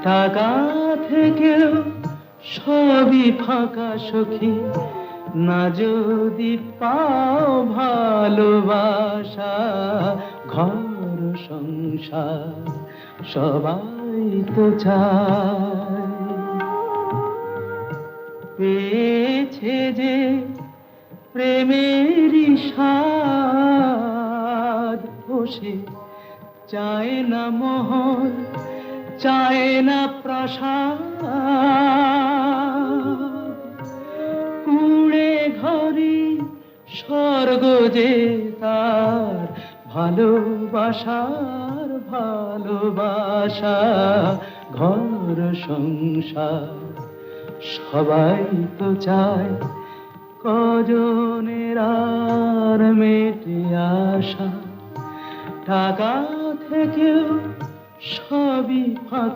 টাকা থেকেও সবই ফাঁকা সখী, না যদি পাও ভালোবাসা। ঘর সংসার সবাই তো চায়, পেয়েছে যে প্রেমেরই স্বাদ, বসে চায় না মহল, চায় না প্রাসাদ। কুঁড়ে ঘরই স্বর্গ যে তার, ভালোবাসার ভালোবাসা। ঘর সংসার সবাই তো চায়, কজনের আর মেটে আশা। টাকা থেকেও সবই ফাঁকা